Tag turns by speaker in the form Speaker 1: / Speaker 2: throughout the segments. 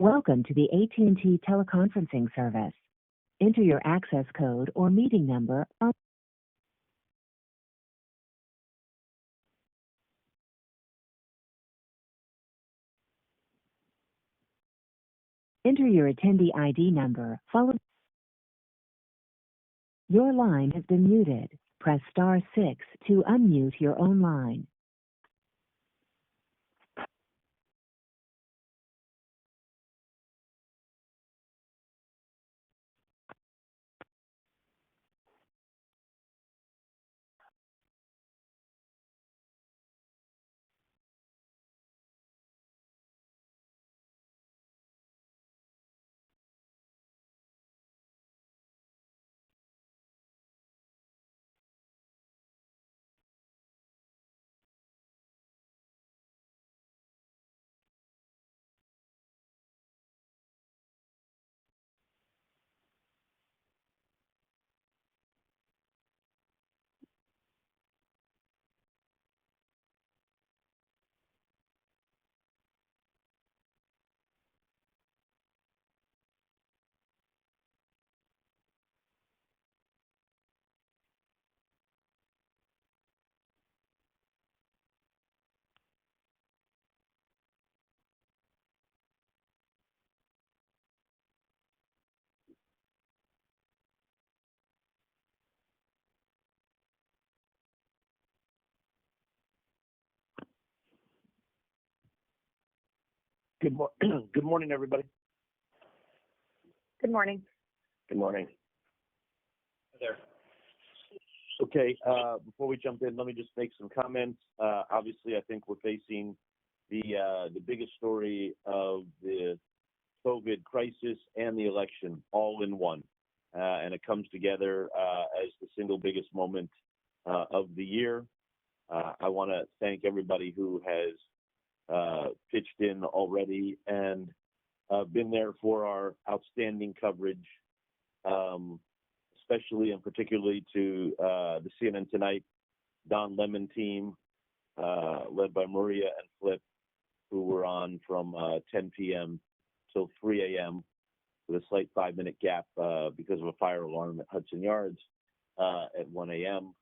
Speaker 1: Welcome to the AT&T teleconferencing service. Enter your access code or meeting number. Enter your attendee ID number, followed. Your line has been muted. Press *6 to unmute your own line.
Speaker 2: Good morning, everybody.
Speaker 3: Good morning.
Speaker 2: Good morning. Hi there. Okay, before we jump in, let me just make some comments. Obviously, I think we're facing the biggest story of the COVID crisis and the election all in one. And it comes together as the single biggest moment of the year. I want to thank everybody who has pitched in already and been there for our outstanding coverage, especially and particularly to the CNN Tonight, Don Lemon team, led by Maria and Flip, who were on from 10 p.m. till 3 a.m. with a slight 5-minute gap because of a fire alarm at Hudson Yards at 1 a.m.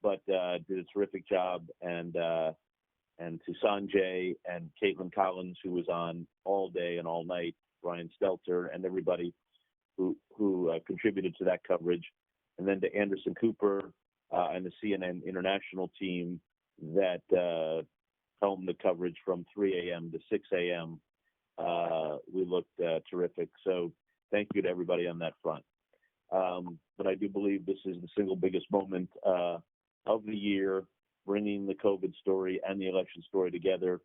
Speaker 2: But did a terrific job, and to Sanjay and Caitlin Collins, who was on all day and all night, Brian Stelter, and everybody who contributed to that coverage, and then to Anderson Cooper and the CNN International team that helmed the coverage from 3 a.m. to 6 a.m. We looked terrific. So thank you to everybody on that front. But I do believe this is the single biggest moment of the year, bringing the COVID story and the election story together.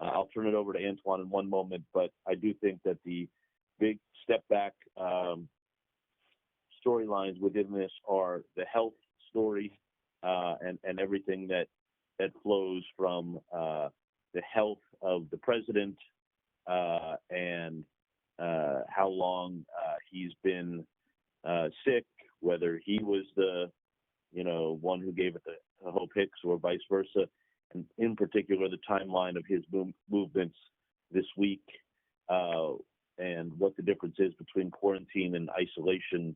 Speaker 2: I'll turn it over to Antoine in one moment, but I do think that the big step back storylines within this are the health story and everything that flows from the health of the president and how long he's been sick, whether he was the one who gave it to Hope Hicks or vice versa, and in particular the timeline of his movements this week and what the difference is between quarantine and isolation.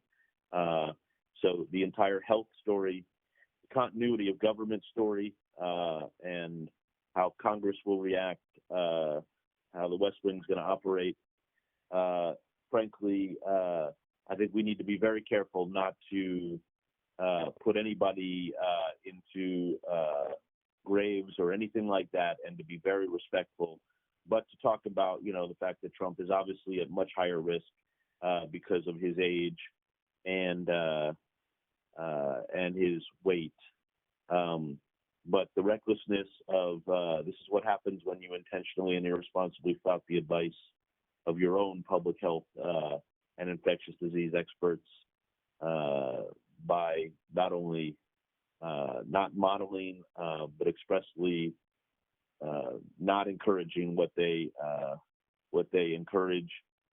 Speaker 2: So the entire health story, the continuity of government story, and how Congress will react, how the West Wing is going to operate. Frankly, I think we need to be very careful not to put anybody into graves or anything like that, and to be very respectful, but to talk about, the fact that Trump is obviously at much higher risk because of his age and his weight. But the recklessness of this is what happens when you intentionally and irresponsibly flout the advice of your own public health and infectious disease experts by not only not modeling, but expressly not encouraging what they encourage.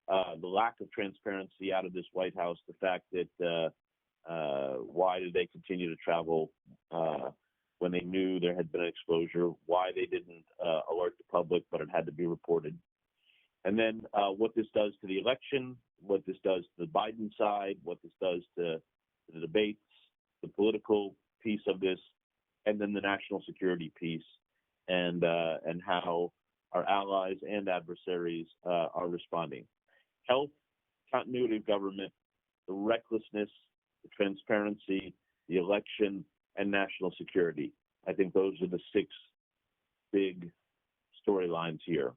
Speaker 2: The lack of transparency out of this White House, the fact that why did they continue to travel when they knew there had been an exposure, why they didn't alert the public, but it had to be reported. And then what this does to the election, what this does to the Biden side, what this does to the debates, the political piece of this, and then the national security piece, and how our allies and adversaries are responding. Health, continuity of government, the recklessness, the transparency, the election, and national security. I think those are the 6 big storylines here.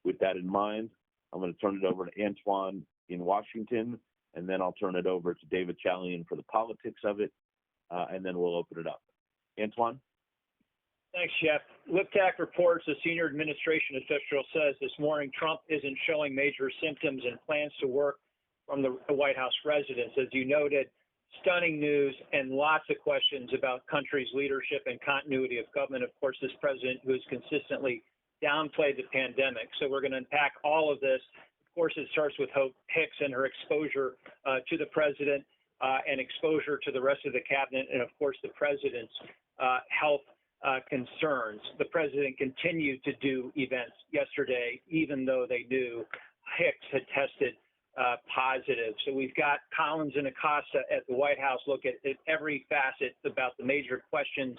Speaker 2: With that in mind, I'm going to turn it over to Antoine in Washington, and then I'll turn it over to David Chalian for the politics of it, and then we'll open it up. Antoine?
Speaker 3: Thanks, Jeff. LipTac reports a senior administration official says this morning Trump isn't showing major symptoms and plans to work from the White House residence. As you noted, stunning news and lots of questions about country's leadership and continuity of government. Of course, this president who has consistently downplayed the pandemic. So we're going to unpack all of this. Of course, it starts with Hope Hicks and her exposure to the president and exposure to the rest of the cabinet, and of course, the president's health concerns. The president continued to do events yesterday, even though they knew Hicks had tested positive. So we've got Collins and Acosta at the White House look at every facet about the major questions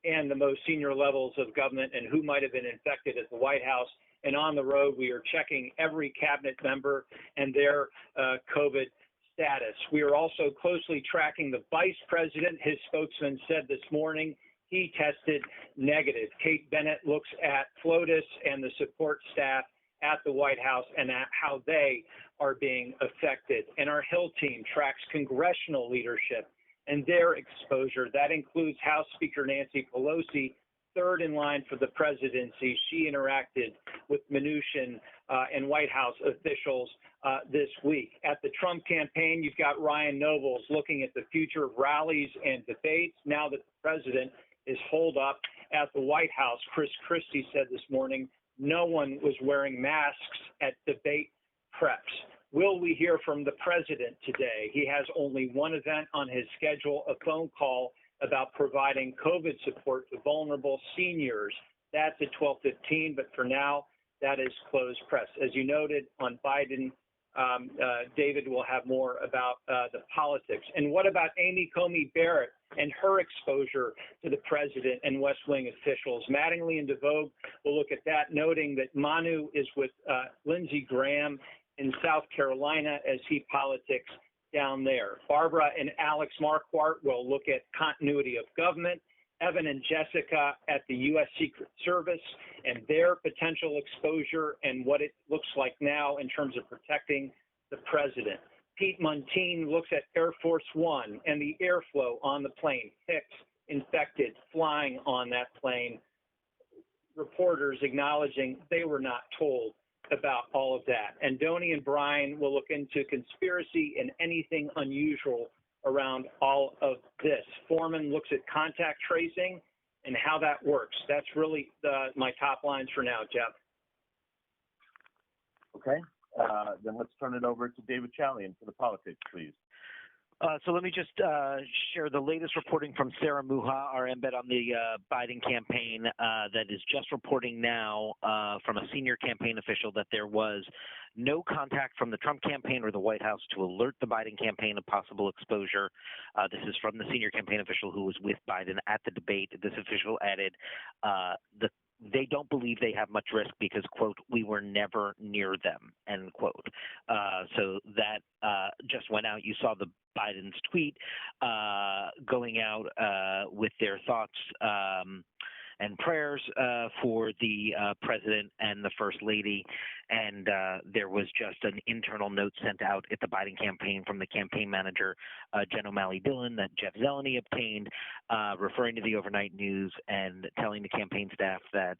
Speaker 3: and the most senior levels of government and who might have been infected at the White House. And on the road, we are checking every cabinet member and their COVID status. We are also closely tracking the vice president. His spokesman said this morning he tested negative. Kate Bennett looks at FLOTUS and the support staff at the White House and at how they are being affected. And our Hill team tracks congressional leadership and their exposure. That includes House Speaker Nancy Pelosi, third in line for the presidency. She interacted with Mnuchin and White House officials this week. At the Trump campaign, you've got Ryan Nobles looking at the future of rallies and debates now that the president is holed up at the White House. Chris Christie said this morning no one was wearing masks at debate preps. Will we hear from the president today? He has only one event on his schedule, a phone call about providing COVID support to vulnerable seniors. That's at 12:15, but for now, that is closed press. As you noted on Biden, David will have more about the politics. And what about Amy Coney Barrett and her exposure to the president and West Wing officials? Mattingly and DeVoe will look at that, noting that Manu is with Lindsey Graham in South Carolina as he politics down there. Barbara and Alex Marquardt will look at continuity of government. Evan and Jessica at the U.S. Secret Service and their potential exposure and what it looks like now in terms of protecting the president. Pete Muntean looks at Air Force One and the airflow on the plane. Hicks infected flying on that plane. Reporters acknowledging they were not told about all of that. And Donnie and Brian will look into conspiracy and anything unusual around all of this. Foreman looks at contact tracing and how that works. That's really my top lines for now, Jeff.
Speaker 2: Okay. Then let's turn it over to David Chalian for the politics, please.
Speaker 4: So let me just share the latest reporting from Sarah Muha, our embed on the Biden campaign, that is just reporting now from a senior campaign official that there was no contact from the Trump campaign or the White House to alert the Biden campaign of possible exposure. This is from the senior campaign official who was with Biden at the debate. This official added they don't believe they have much risk because, quote, we were never near them, end quote. So that just went out. You saw the Biden's tweet going out with their thoughts and prayers for the president and the first lady. And there was just an internal note sent out at the Biden campaign from the campaign manager, Jen O'Malley Dillon, that Jeff Zeleny obtained, referring to the overnight news and telling the campaign staff that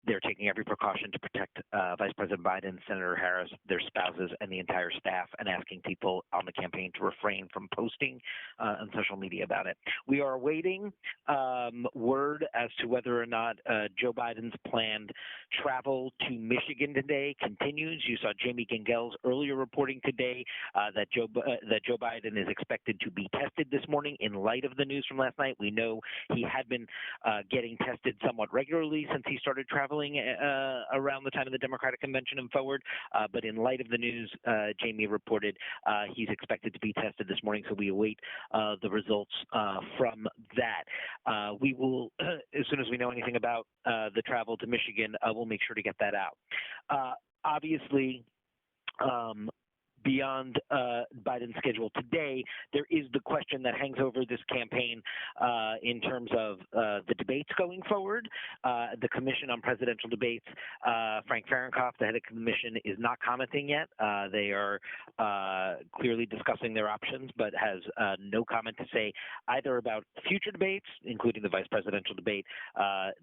Speaker 4: they're taking every precaution to protect Vice President Biden, Senator Harris, their spouses, and the entire staff, and asking people on the campaign to refrain from posting on social media about it. We are awaiting word as to whether or not Joe Biden's planned travel to Michigan today continues. You saw Jamie Gengel's earlier reporting today that Joe Biden is expected to be tested this morning in light of the news from last night. We know he had been getting tested somewhat regularly since he started traveling traveling around the time of the Democratic convention and forward. But in light of the news, Jamie reported he's expected to be tested this morning, so we await the results from that. We will, as soon as we know anything about the travel to Michigan, we'll make sure to get that out. Obviously, beyond Biden's schedule today, there is the question that hangs over this campaign in terms of the debates going forward. The Commission on Presidential Debates, Frank Fahrenkopf, the head of the commission, is not commenting yet. They are clearly discussing their options, but has no comment to say either about future debates, including the vice presidential debate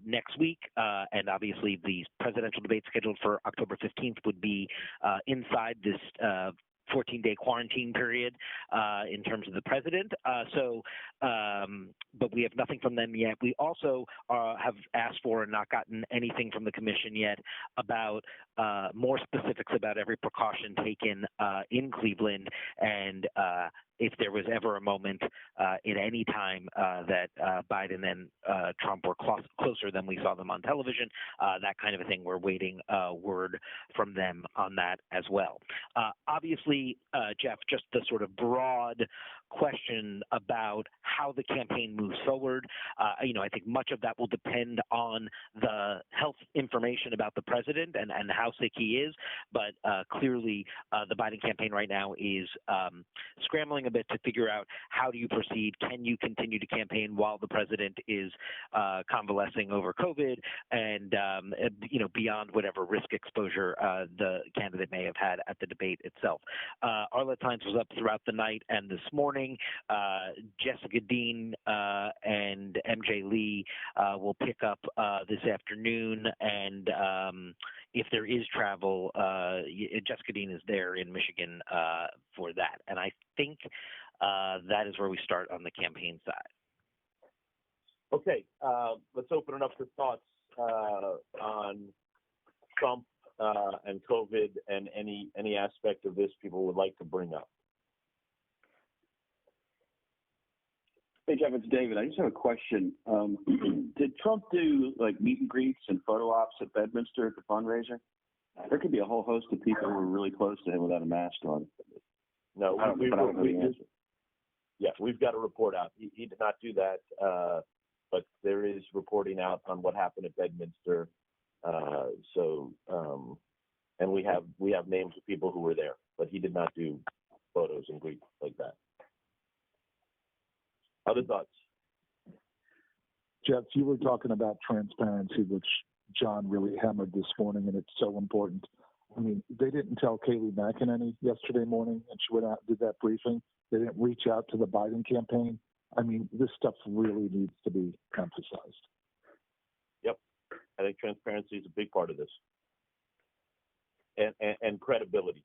Speaker 4: next week, and obviously the presidential debate scheduled for October 15th would be inside this 14-day quarantine period in terms of the president. But we have nothing from them yet. We also have asked for and not gotten anything from the commission yet about more specifics about every precaution taken in Cleveland, and if there was ever a moment at any time that Biden and Trump were closer than we saw them on television, that kind of a thing. We're waiting word from them on that as well. Obviously, Jeff, just the sort of broad question about how the campaign moves forward. I think much of that will depend on the health information about the president and how sick he is. But clearly, the Biden campaign right now is scrambling a bit to figure out how do you proceed. Can you continue to campaign while the president is convalescing over COVID and beyond whatever risk exposure the candidate may have had at the debate itself. Arlette Tynes was up throughout the night and this morning. Jessica Dean and MJ Lee will pick up this afternoon, and if there is travel, Jessica Dean is there in Michigan for that. And I think that is where we start on the campaign side.
Speaker 2: Okay, let's open it up to thoughts on Trump and COVID and any aspect of this people would like to bring up.
Speaker 5: Hey, Jeff, it's David. I just have a question. Did Trump do like meet and greets and photo ops at Bedminster at the fundraiser? There could be a whole host of people who were really close to him without a mask on.
Speaker 2: No, we've got a report out. He did not do that, but there is reporting out on what happened at Bedminster. And we have names of people who were there, but he did not do photos and greets like that. Other thoughts?
Speaker 6: Jeff, you were talking about transparency, which John really hammered this morning, and it's so important. I mean, they didn't tell Kayleigh McEnany yesterday morning, and she went out and did that briefing. They didn't reach out to the Biden campaign. I mean, this stuff really needs to be emphasized.
Speaker 2: Yep. I think transparency is a big part of this. And credibility.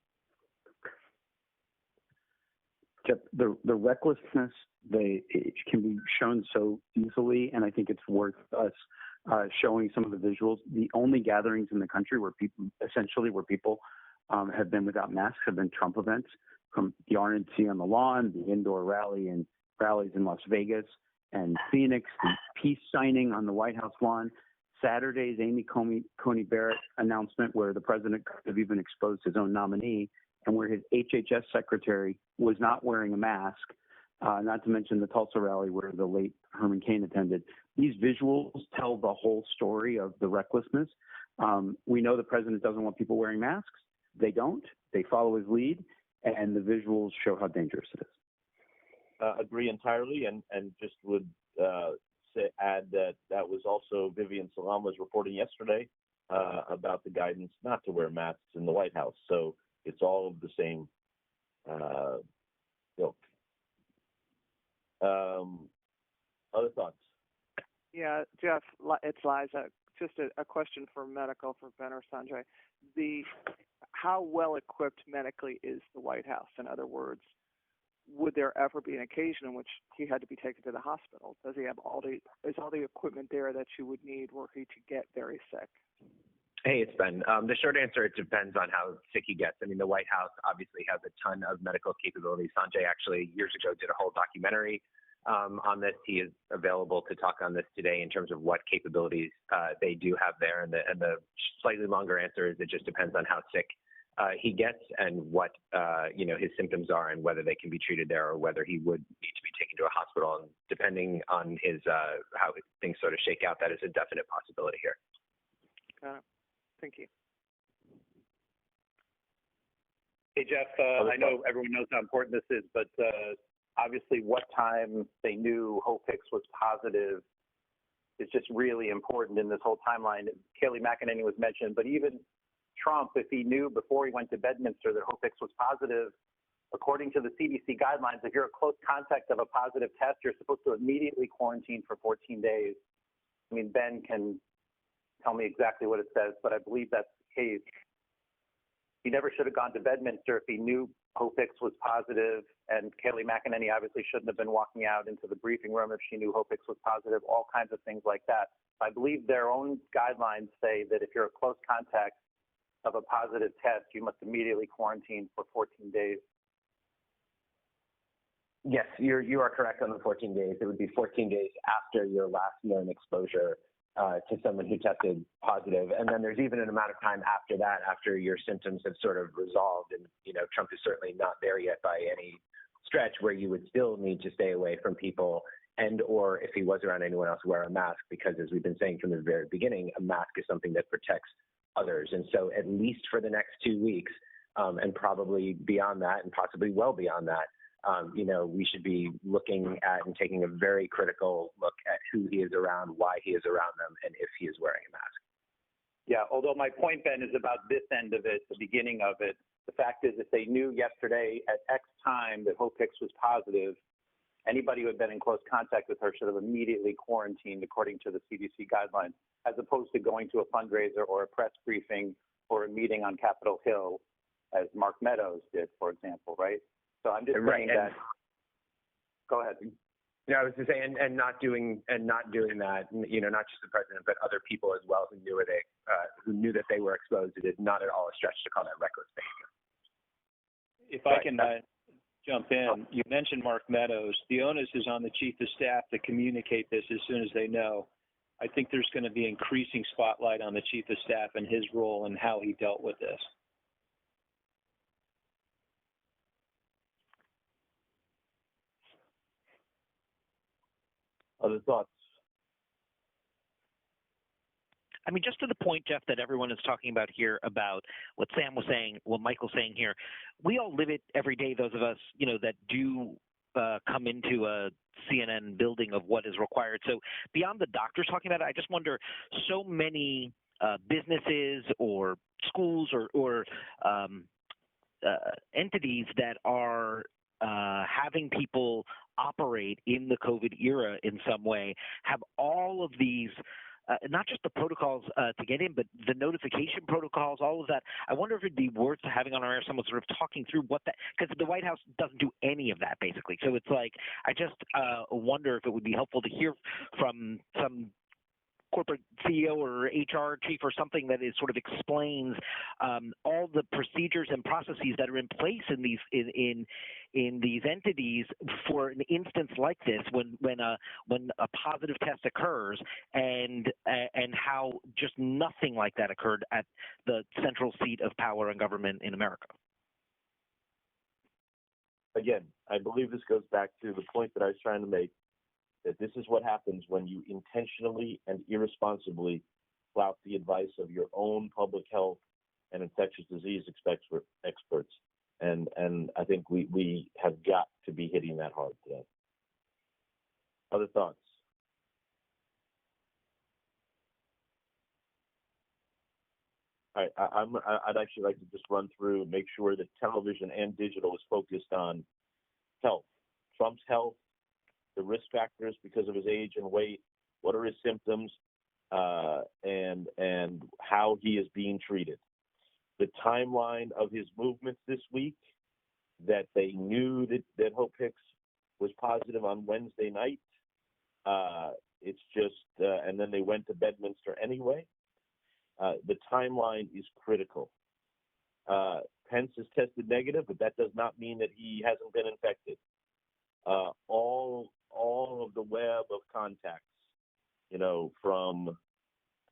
Speaker 5: The recklessness, it can be shown so easily, and I think it's worth us showing some of the visuals. The only gatherings in the country where people have been without masks have been Trump events, from the RNC on the lawn, the indoor rally and rallies in Las Vegas and Phoenix, the peace signing on the White House lawn, Saturday's Amy Coney Barrett announcement where the president could have even exposed his own nominee, and where his HHS secretary was not wearing a mask, not to mention the Tulsa rally where the late Herman Cain attended. These visuals tell the whole story of the recklessness. We know the president doesn't want people wearing masks. They don't. They follow his lead, and the visuals show how dangerous it is.
Speaker 2: Agree entirely, and just would add that was also Vivian Salama's reporting yesterday about the guidance not to wear masks in the White House. So it's all of the same ilk. Other thoughts?
Speaker 7: Yeah, Jeff, it's Liza. Just a question for medical for Ben or Sanjay. How well equipped medically is the White House? In other words, would there ever be an occasion in which he had to be taken to the hospital? Does he have is all the equipment there that you would need were he to get very sick?
Speaker 8: Hey, it's Ben. The short answer, it depends on how sick he gets. I mean, the White House obviously has a ton of medical capabilities. Sanjay actually years ago did a whole documentary on this. He is available to talk on this today in terms of what capabilities they do have there. And the slightly longer answer is it just depends on how sick he gets and what his symptoms are and whether they can be treated there or whether he would need to be taken to a hospital. And depending on his how things sort of shake out, that is a definite possibility here.
Speaker 7: Got it. Thank you.
Speaker 9: Hey, Jeff, I know everyone knows how important this is, but obviously what time they knew Hopix was positive is just really important in this whole timeline. Kayleigh McEnany was mentioned, but even Trump, if he knew before he went to Bedminster that Hopix was positive, according to the CDC guidelines, if you're a close contact of a positive test, you're supposed to immediately quarantine for 14 days. I mean, Ben can tell me exactly what it says, but I believe that's the case. He never should have gone to Bedminster if he knew Hopix was positive, and Kayleigh McEnany obviously shouldn't have been walking out into the briefing room if she knew Hopix was positive, all kinds of things like that. I believe their own guidelines say that if you're a close contact of a positive test, you must immediately quarantine for 14 days.
Speaker 8: Yes, you are correct on the 14 days. It would be 14 days after your last known exposure to someone who tested positive. And then there's even an amount of time after that, after your symptoms have sort of resolved. And, Trump is certainly not there yet by any stretch where you would still need to stay away from people and or if he was around anyone else, wear a mask, because as we've been saying from the very beginning, a mask is something that protects others. And so at least for the next 2 weeks, and probably beyond that and possibly well beyond that, we should be looking at and taking a very critical look at who he is around, why he is around them, and if he is wearing a mask.
Speaker 9: Yeah, although my point, Ben, is about this end of it, the beginning of it. The fact is, if they knew yesterday at X time that Hopix was positive, anybody who had been in close contact with her should have immediately quarantined according to the CDC guidelines, as opposed to going to a fundraiser or a press briefing or a meeting on Capitol Hill, as Mark Meadows did, for example, right? So I'm just saying that. Go ahead.
Speaker 8: Yeah, I was just saying, and not doing that. Not just the president, but other people as well who knew that they were exposed. It is not at all a stretch to call that reckless behavior.
Speaker 3: If I can jump in, you mentioned Mark Meadows. The onus is on the chief of staff to communicate this as soon as they know. I think there's going to be increasing spotlight on the chief of staff and his role and how he dealt with this.
Speaker 2: Other thoughts?
Speaker 4: I mean, just to the point, Jeff, that everyone is talking about here about what Sam was saying, what Michael's saying here, we all live it every day, those of us, that do come into a CNN building of what is required. So beyond the doctors talking about it, I just wonder, so many businesses or schools or entities that are having people operate in the COVID era in some way have all of these not just the protocols to get in, but the notification protocols, all of that. I wonder if it'd be worth having on our air someone sort of talking through what that, because the White House doesn't do any of that, basically. So it's like, I just wonder if it would be helpful to hear from some corporate CEO or HR chief or something that is sort of explains all the procedures and processes that are in place in these entities for an instance like this when a positive test occurs and how just nothing like that occurred at the central seat of power and government in America.
Speaker 2: Again, I believe this goes back to the point that I was trying to make, that this is what happens when you intentionally and irresponsibly flout the advice of your own public health and infectious disease experts. And I think we have got to be hitting that hard today. Other thoughts? All right, I'd actually like to just run through and make sure that television and digital is focused on health, Trump's health, the risk factors because of his age and weight, what are his symptoms, and how he is being treated. The timeline of his movements this week, that they knew that Hopix was positive on Wednesday night. It's just, and then they went to Bedminster anyway. The timeline is critical. Pence has tested negative, but that does not mean that he hasn't been infected. All all of the web of contacts, from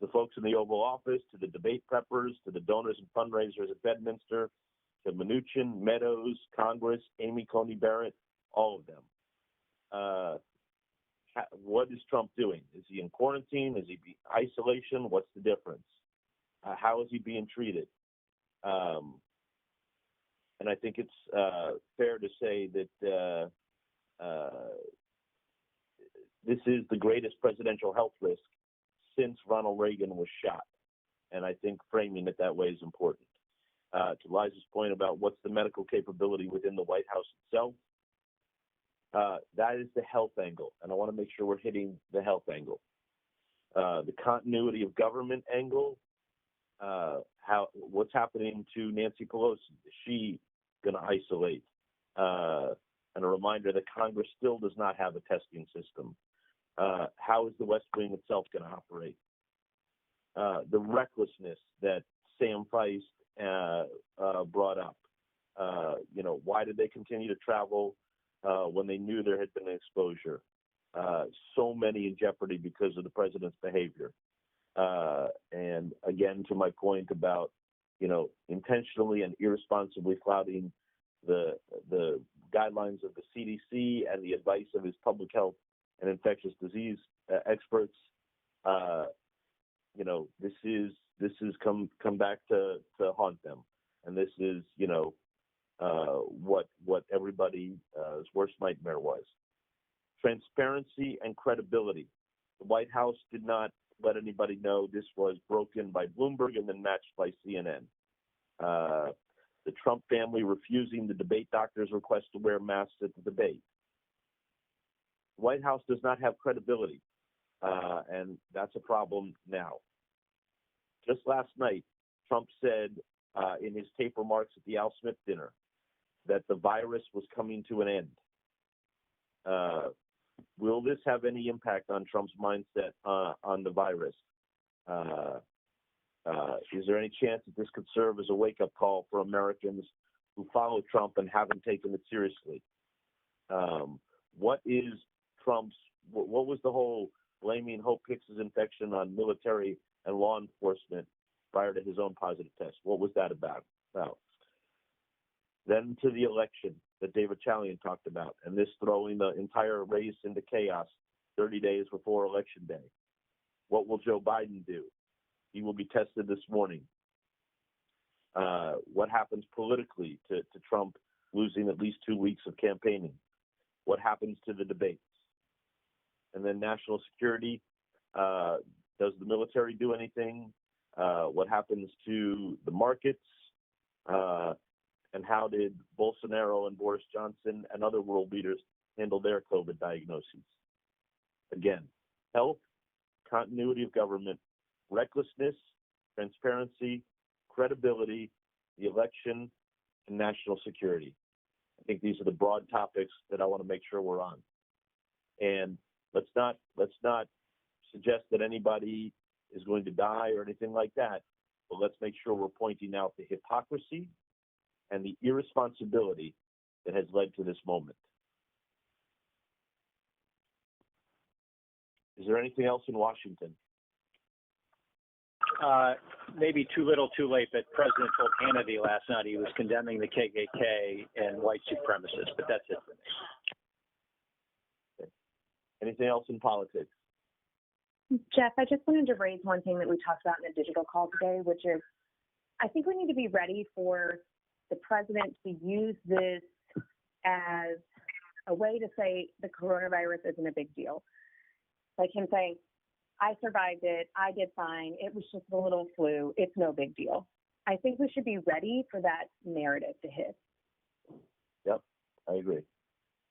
Speaker 2: the folks in the Oval Office to the debate preppers to the donors and fundraisers at Bedminster to Mnuchin, Meadows, Congress, Amy Coney Barrett, all of them. What is Trump doing? Is he in quarantine? Is he in isolation? What's the difference? How is he being treated? And I think it's fair to say that this is the greatest presidential health risk since Ronald Reagan was shot. And I think framing it that way is important. To Liza's point about what's the medical capability within the White House itself, that is the health angle. And I want to make sure we're hitting the health angle. The continuity of government angle, what's happening to Nancy Pelosi? Is she going to isolate? And a reminder that Congress still does not have a testing system. How is the West Wing itself going to operate? The recklessness that Sam Feist brought up. Why did they continue to travel when they knew there had been an exposure? So many in jeopardy because of the president's behavior. And again, to my point about, intentionally and irresponsibly flouting the guidelines of the CDC and the advice of his public health and infectious disease experts. This is come back to haunt them, and this is what everybody's worst nightmare was. Transparency and credibility. The White House did not let anybody know this was broken by Bloomberg and then matched by CNN. The Trump family refusing the debate doctor's request to wear masks at the debate. The White House does not have credibility, and that's a problem now. Just last night, Trump said in his tape remarks at the Al Smith dinner that the virus was coming to an end. Will this have any impact on Trump's mindset on the virus? Is there any chance that this could serve as a wake-up call for Americans who follow Trump and haven't taken it seriously? What was the whole blaming Hope Hicks's infection on military and law enforcement prior to his own positive test? What was that about? Then to the election that David Chalian talked about, and this throwing the entire race into chaos 30 days before Election Day. What will Joe Biden do? He will be tested this morning. What happens politically to Trump losing at least 2 weeks of campaigning? What happens to the debates? And then national security. Does the military do anything? What happens to the markets? And how did Bolsonaro and Boris Johnson and other world leaders handle their COVID diagnoses? Again, health, continuity of government, recklessness, transparency, credibility, the election, and national security. I think these are the broad topics that I want to make sure we're on. And let's not suggest that anybody is going to die or anything like that, but let's make sure we're pointing out the hypocrisy and the irresponsibility that has led to this moment. Is there anything else in Washington?
Speaker 3: Maybe too little, too late, but President told Hannity last night he was condemning the KKK and white supremacists, but that's it for me.
Speaker 2: Okay. Anything else in politics?
Speaker 10: Jeff, I just wanted to raise one thing that we talked about in the digital call today, which is I think we need to be ready for the president to use this as a way to say the coronavirus isn't a big deal. Like him saying, I survived it, I did fine, it was just a little flu, it's no big deal. I think we should be ready for that narrative to hit.
Speaker 2: Yep, I agree.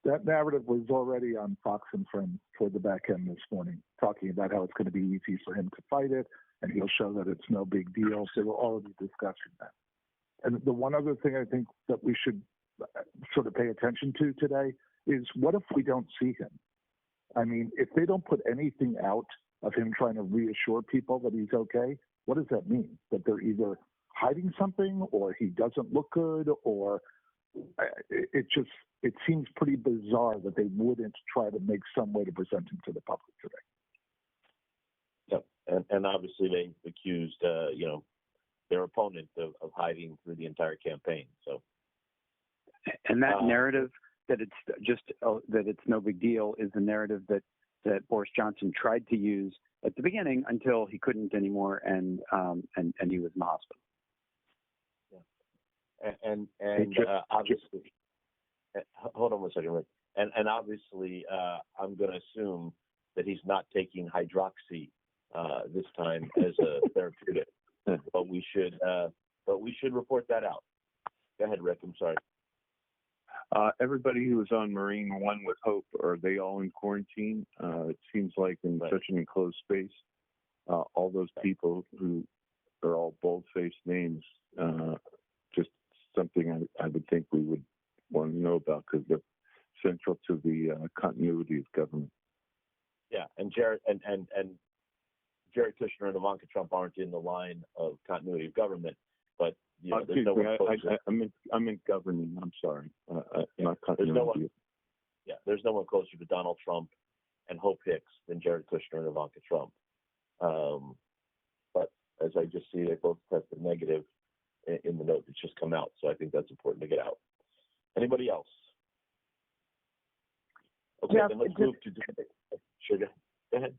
Speaker 6: That narrative was already on Fox and Friends toward the back end this morning, talking about how it's going to be easy for him to fight it, and he'll show that it's no big deal. They were already discussing that. And the one other thing I think that we should sort of pay attention to today is what if we don't see him? I mean, if they don't put anything out of him trying to reassure people that he's okay, what does that mean? That they're either hiding something or he doesn't look good or it seems pretty bizarre that they wouldn't try to make some way to present him to the public today.
Speaker 2: Yep. And obviously they accused, their opponent of hiding through the entire campaign. So,
Speaker 5: and that narrative that it's just that it's no big deal is the narrative that Boris Johnson tried to use at the beginning until he couldn't anymore, and he was in the hospital.
Speaker 2: Yeah. And obviously, hold on one second, Rick. And obviously, I'm going to assume that he's not taking hydroxy this time as a therapeutic, but we should report that out. Go ahead, Rick. I'm sorry.
Speaker 11: Everybody who was on Marine One with Hope, are they all in quarantine? It seems like in such an enclosed space, all those people who are all bold-faced names, just something I would think we would want to know about because they're central to the continuity of government.
Speaker 2: Yeah, and Jared Kushner and Ivanka Trump aren't in the line of continuity of government, but there's no one closer.
Speaker 11: I meant governing. I'm sorry, not continuity.
Speaker 2: There's no one closer to Donald Trump and Hope Hicks than Jared Kushner and Ivanka Trump. But as I just see, they both tested negative in the note that's just come out, so I think that's important to get out. Anybody else? Okay, then let's move to. Sure, go ahead.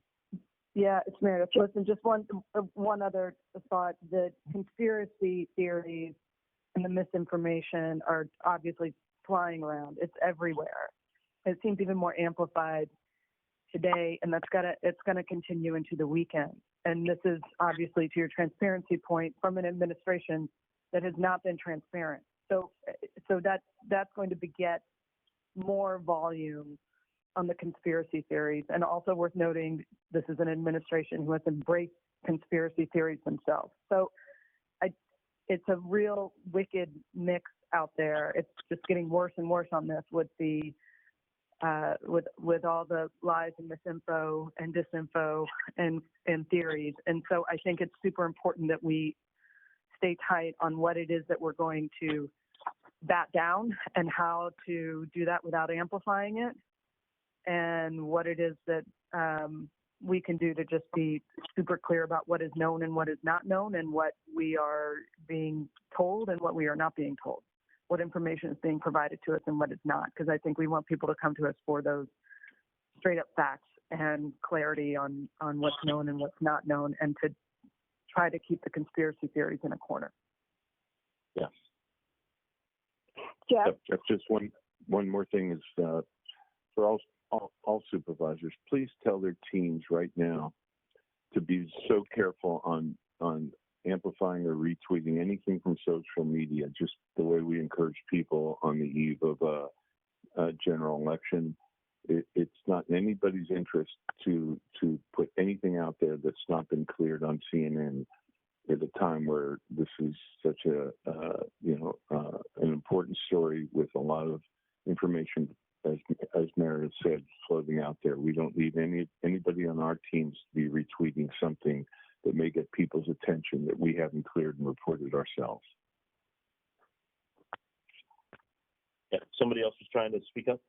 Speaker 12: Yeah, it's Meredith. Listen, just one other thought. The conspiracy theories and the misinformation are obviously flying around. It's everywhere. It seems even more amplified today, and it's gonna continue into the weekend. And this is obviously, to your transparency point, from an administration that has not been transparent. So that's going to beget more volume on the conspiracy theories. And also worth noting, this is an administration who has embraced conspiracy theories themselves. So it's a real wicked mix out there. It's just getting worse and worse on this with the with all the lies and misinfo and disinfo and theories. And so I think it's super important that we stay tight on what it is that we're going to bat down and how to do that without amplifying it, and what it is that we can do to just be super clear about what is known and what is not known, and what we are being told and what we are not being told, what information is being provided to us and what is not, because I think we want people to come to us for those straight up facts and clarity on what's known and what's not known, and to try to keep the conspiracy theories in a corner.
Speaker 2: Yeah.
Speaker 12: Jeff?
Speaker 11: Just one more thing is for all supervisors, please tell their teams right now to be so careful on amplifying or retweeting anything from social media, just the way we encourage people on the eve of a general election. It's not in anybody's interest to put anything out there that's not been cleared on CNN at a time where this is such an important story with a lot of information, as Meredith said, floating out there. We don't need anybody on our teams to be retweeting something that may get people's attention that we haven't cleared and reported ourselves.
Speaker 2: Yeah, somebody else was trying to speak up.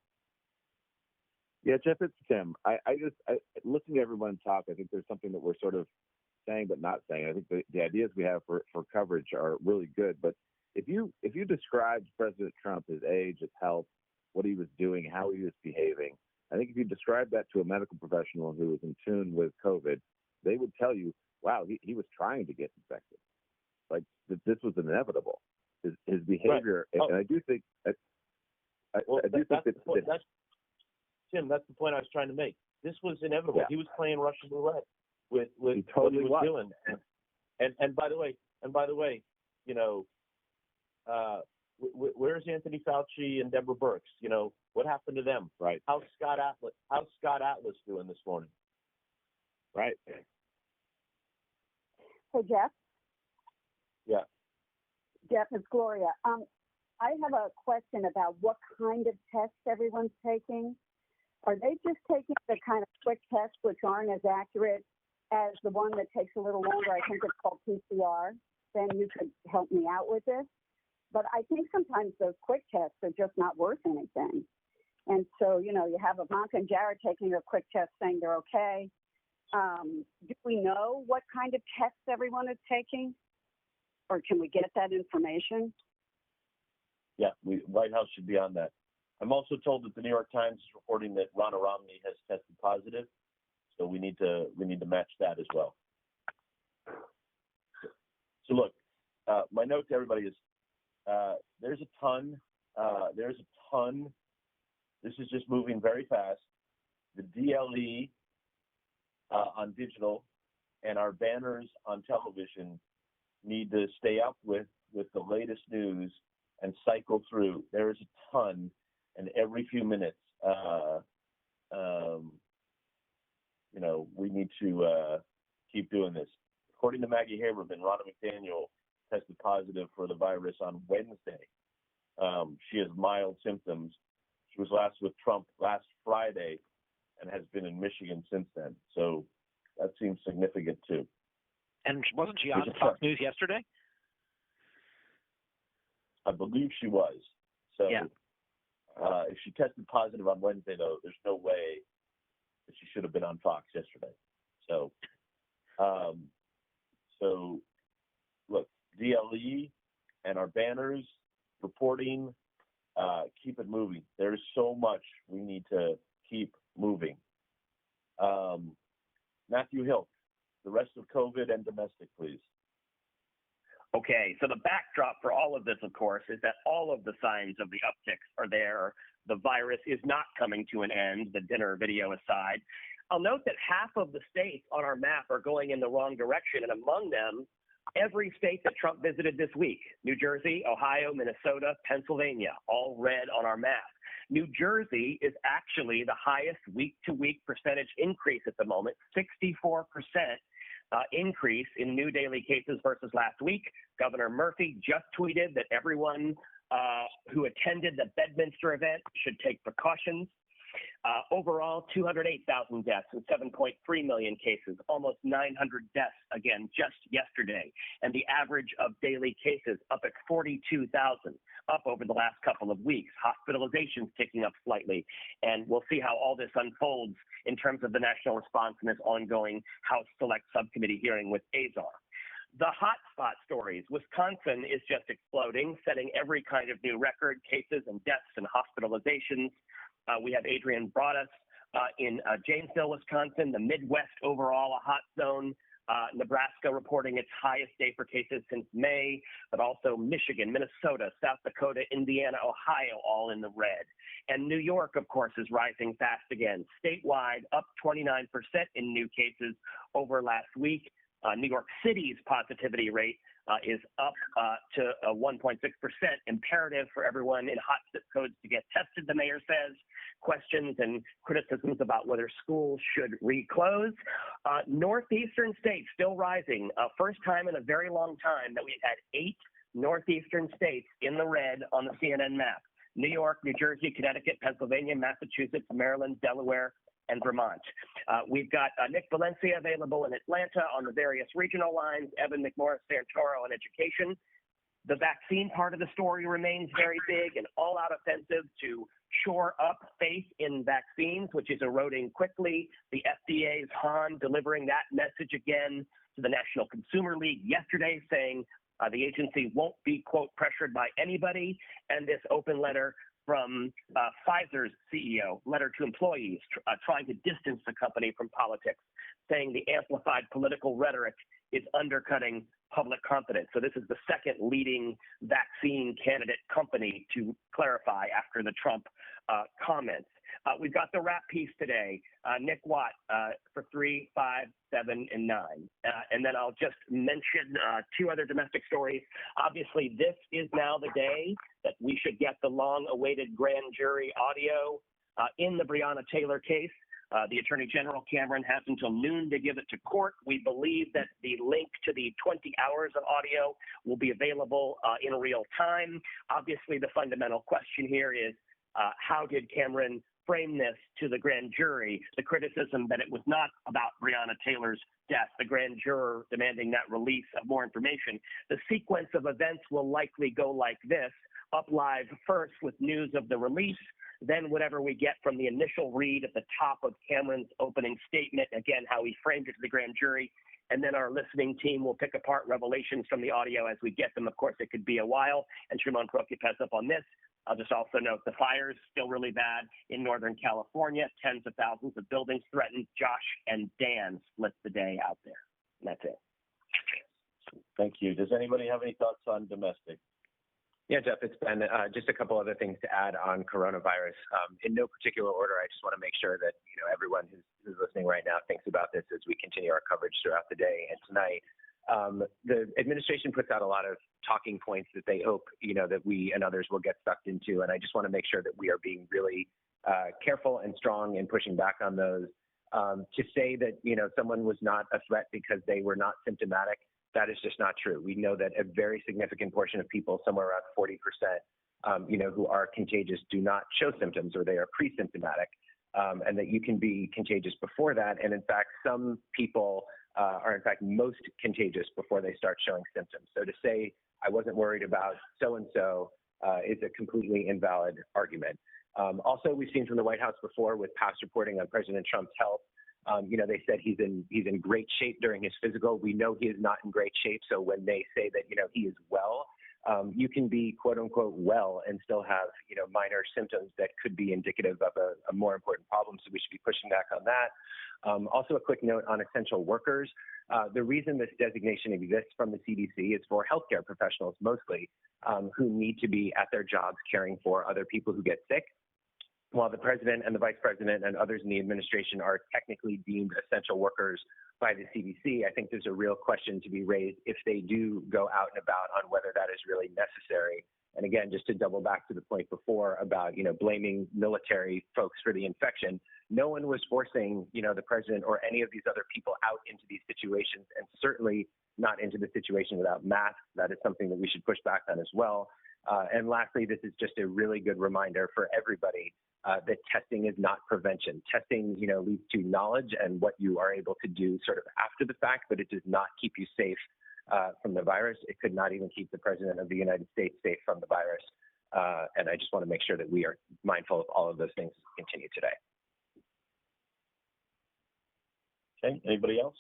Speaker 13: Yeah, Jeff, it's Tim. I listening to everyone talk, I think there's something that we're sort of saying but not saying. I think the ideas we have for coverage are really good. But if you described President Trump, his age, his health, what he was doing, how he was behaving, I think if you describe that to a medical professional who is in tune with COVID, they would tell you, wow, he was trying to get infected. Like this was inevitable. His behavior, right. And I do think
Speaker 2: Tim, that's the point I was trying to make. This was inevitable. Yeah. He was playing Russian roulette with what he was doing. And by the way, where's Anthony Fauci and Deborah Birx? What happened to them?
Speaker 13: Right.
Speaker 2: How's Scott Atlas doing this morning?
Speaker 13: Right.
Speaker 14: Hey, Jeff.
Speaker 2: Yeah.
Speaker 14: Jeff, it's Gloria. I have a question about what kind of tests everyone's taking. Are they just taking the kind of quick tests which aren't as accurate as the one that takes a little longer? I think it's called PCR. Then you could help me out with this. But I think sometimes those quick tests are just not worth anything. And so, you have Ivanka and Jared taking a quick test saying they're okay. Do we know what kind of tests everyone is taking? Or can we get that information?
Speaker 2: Yeah, White House should be on that. I'm also told that the New York Times is reporting that Ronald Romney has tested positive, so we need to match that as well. So look, my note to everybody is there's a ton. This is just moving very fast. The DLE on digital and our banners on television need to stay up with the latest news and cycle through. There is a ton, and every few minutes, we need to keep doing this. According to Maggie Haberman, Ronna McDaniel tested positive for the virus on Wednesday. She has mild symptoms. She was last with Trump last Friday and has been in Michigan since then. So that seems significant too.
Speaker 4: And wasn't she on Fox News yesterday?
Speaker 2: I believe she was. So
Speaker 4: yeah.
Speaker 2: If she tested positive on Wednesday, though, there's no way that she should have been on Fox yesterday. So, look, DLE and our banners reporting, keep it moving. There's so much we need to keep moving. Matthew Hill, the rest of COVID and domestic, please.
Speaker 15: Okay, so the backdrop for all of this, of course, is that all of the signs of the upticks are there. The virus is not coming to an end, the dinner video aside. I'll note that half of the states on our map are going in the wrong direction, and among them, every state that Trump visited this week: New Jersey, Ohio, Minnesota, Pennsylvania, all red on our map. New Jersey is actually the highest week-to-week percentage increase at the moment, 64% increase in new daily cases versus last week. Governor Murphy just tweeted that everyone who attended the Bedminster event should take precautions. Overall, 208,000 deaths and 7.3 million cases, almost 900 deaths again just yesterday. And the average of daily cases up at 42,000, up over the last couple of weeks. Hospitalizations ticking up slightly. And we'll see how all this unfolds in terms of the national response in this ongoing House Select Subcommittee hearing with Azar. The hotspot stories. Wisconsin is just exploding, setting every kind of new record, cases and deaths and hospitalizations. We have Adrian Broadus in Janesville, Wisconsin, the Midwest overall, a hot zone. Nebraska reporting its highest day for cases since May, but also Michigan, Minnesota, South Dakota, Indiana, Ohio, all in the red. And New York, of course, is rising fast again. Statewide, up 29% in new cases over last week. New York City's positivity rate is up to 1.6%. Imperative for everyone in hot zip codes to get tested, the mayor says. Questions and criticisms about whether schools should reclose. Northeastern states still rising. First time in a very long time that we've had 8 northeastern states in the red on the CNN map. New York, New Jersey, Connecticut, Pennsylvania, Massachusetts, Maryland, Delaware, and Vermont. We've got Nick Valencia available in Atlanta on the various regional lines, Evan McMorris Santoro on education. The vaccine part of the story remains very big, an all-out offensive to shore up faith in vaccines, which is eroding quickly. The FDA's Hahn delivering that message again to the National Consumer League yesterday, saying the agency won't be, quote, pressured by anybody. And this open letter from Pfizer's CEO, letter to employees, trying to distance the company from politics, saying the amplified political rhetoric is undercutting public confidence. So this is the second leading vaccine candidate company to clarify after the Trump comments. We've got the wrap piece today, Nick Watt for 3, 5, 7, and 9. And then I'll just mention 2 other domestic stories. Obviously, this is now the day that we should get the long-awaited grand jury audio in the Breonna Taylor case. The Attorney General, Cameron, has until noon to give it to court. We believe that the link to the 20 hours of audio will be available in real time. Obviously, the fundamental question here is, How did Cameron frame this to the grand jury? The criticism that it was not about Breonna Taylor's death, the grand juror demanding that release of more information. The sequence of events will likely go like this: up live first with news of the release, then whatever we get from the initial read at the top of Cameron's opening statement, again, how he framed it to the grand jury, and then our listening team will pick apart revelations from the audio as we get them. Of course, it could be a while, and Shimon Prokupecz up on this. I'll just also note the fires still really bad in Northern California, tens of thousands of buildings threatened. Josh and Dan split the day out there. And that's it.
Speaker 2: Thank you. Does anybody have any thoughts on domestic?
Speaker 8: Yeah, Jeff, it's Ben. Just a couple other things to add on coronavirus. In no particular order, I just want to make sure that everyone who's listening right now thinks about this as we continue our coverage throughout the day and tonight. The administration puts out a lot of talking points that they hope that we and others will get sucked into, and I just want to make sure that we are being really careful and strong in pushing back on those. To say that someone was not a threat because they were not symptomatic, that is just not true. We know that a very significant portion of people, somewhere around 40%, who are contagious, do not show symptoms or they are pre-symptomatic, and that you can be contagious before that. And in fact, some people are in fact most contagious before they start showing symptoms. So to say I wasn't worried about so-and-so is a completely invalid argument. Also, we've seen from the White House before with past reporting on President Trump's health. They said he's in great shape during his physical. We know he is not in great shape. So when they say that he is well, you can be quote unquote well and still have minor symptoms that could be indicative of a more important problem. So we should be pushing back on that. Also, a quick note on essential workers. The reason this designation exists from the CDC is for healthcare professionals mostly who need to be at their jobs caring for other people who get sick. While the president and the vice president and others in the administration are technically deemed essential workers by the CDC, I think there's a real question to be raised if they do go out and about on whether that is really necessary. And again, just to double back to the point before about, blaming military folks for the infection, no one was forcing, the president or any of these other people out into these situations, and certainly not into the situation without masks. That is something that we should push back on as well. And lastly, this is just a really good reminder for everybody that testing is not prevention. Testing, leads to knowledge and what you are able to do sort of after the fact, but it does not keep you safe from the virus. It could not even keep the president of the United States safe from the virus. And I just want to make sure that we are mindful of all of those things as we continue today.
Speaker 2: Okay, anybody else?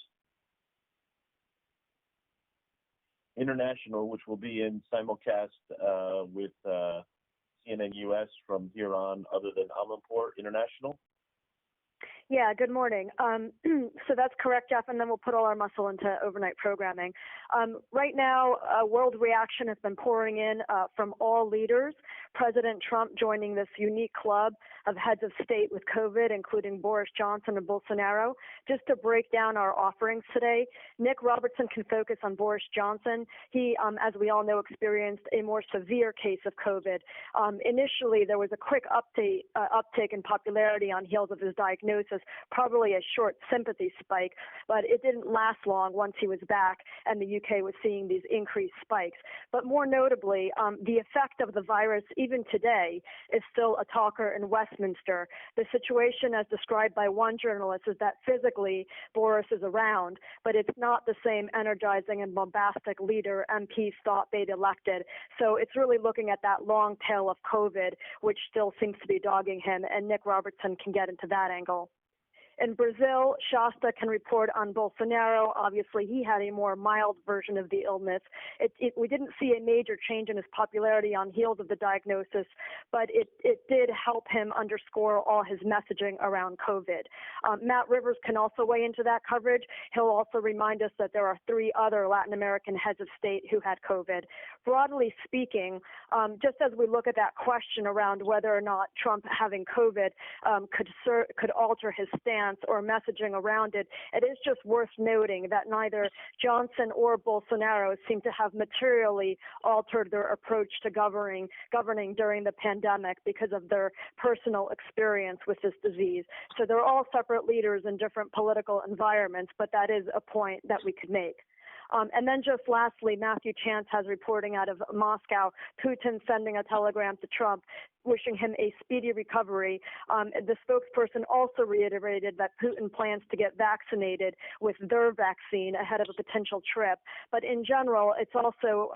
Speaker 2: International, which will be in simulcast with CNN US from here on, other than Amanpour International.
Speaker 16: Yeah, good morning. So that's correct, Jeff, and then we'll put all our muscle into overnight programming. Right now, world reaction has been pouring in from all leaders. President Trump joining this unique club of heads of state with COVID, including Boris Johnson and Bolsonaro. Just to break down our offerings today, Nick Robertson can focus on Boris Johnson. He, as we all know, experienced a more severe case of COVID. Initially, there was a quick uptick in popularity on heels of his diagnosis, probably a short sympathy spike, but it didn't last long once he was back and the UK was seeing these increased spikes. But more notably, the effect of the virus, even today, is still a talker in Westminster. The situation, as described by one journalist, is that physically Boris is around, but it's not the same energizing and bombastic leader MPs thought they'd elected. So it's really looking at that long tail of COVID, which still seems to be dogging him, and Nick Robertson can get into that angle. In Brazil, Shasta can report on Bolsonaro. Obviously, he had a more mild version of the illness. We didn't see a major change in his popularity on heels of the diagnosis, but it did help him underscore all his messaging around COVID. Matt Rivers can also weigh into that coverage. He'll also remind us that there are 3 other Latin American heads of state who had COVID. Broadly speaking, just as we look at that question around whether or not Trump having COVID could alter his stance or messaging around it, it is just worth noting that neither Johnson or Bolsonaro seem to have materially altered their approach to governing during the pandemic because of their personal experience with this disease. So they're all separate leaders in different political environments, but that is a point that we could make. And then just lastly, Matthew Chance has reporting out of Moscow, Putin sending a telegram to Trump wishing him a speedy recovery. The spokesperson also reiterated that Putin plans to get vaccinated with their vaccine ahead of a potential trip. But in general, it's also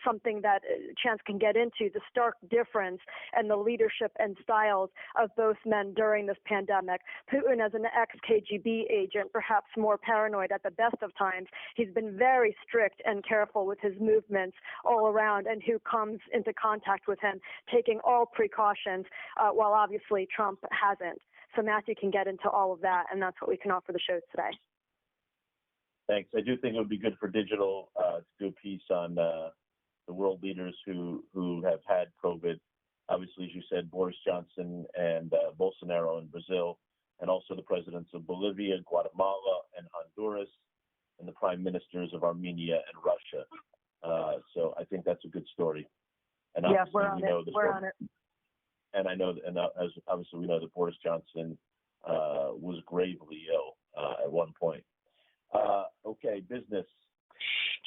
Speaker 16: something that Chance can get into, the stark difference in the leadership and styles of both men during this pandemic. Putin, as an ex-KGB agent, perhaps more paranoid at the best of times, he's been very strict and careful with his movements all around, and who comes into contact with him, taking all precautions, while obviously Trump hasn't. So Matthew can get into all of that, and that's what we can offer the show today.
Speaker 2: Thanks. I do think it would be good for digital to do a piece on the world leaders who have had COVID. Obviously, as you said, Boris Johnson and Bolsonaro in Brazil, and also the presidents of Bolivia, Guatemala, and Honduras, and the prime ministers of Armenia and Russia. So I think that's a good story. And
Speaker 12: yeah, we're on it. We're on it.
Speaker 2: And I know, as obviously we know that Boris Johnson was gravely ill at one point. Okay, business.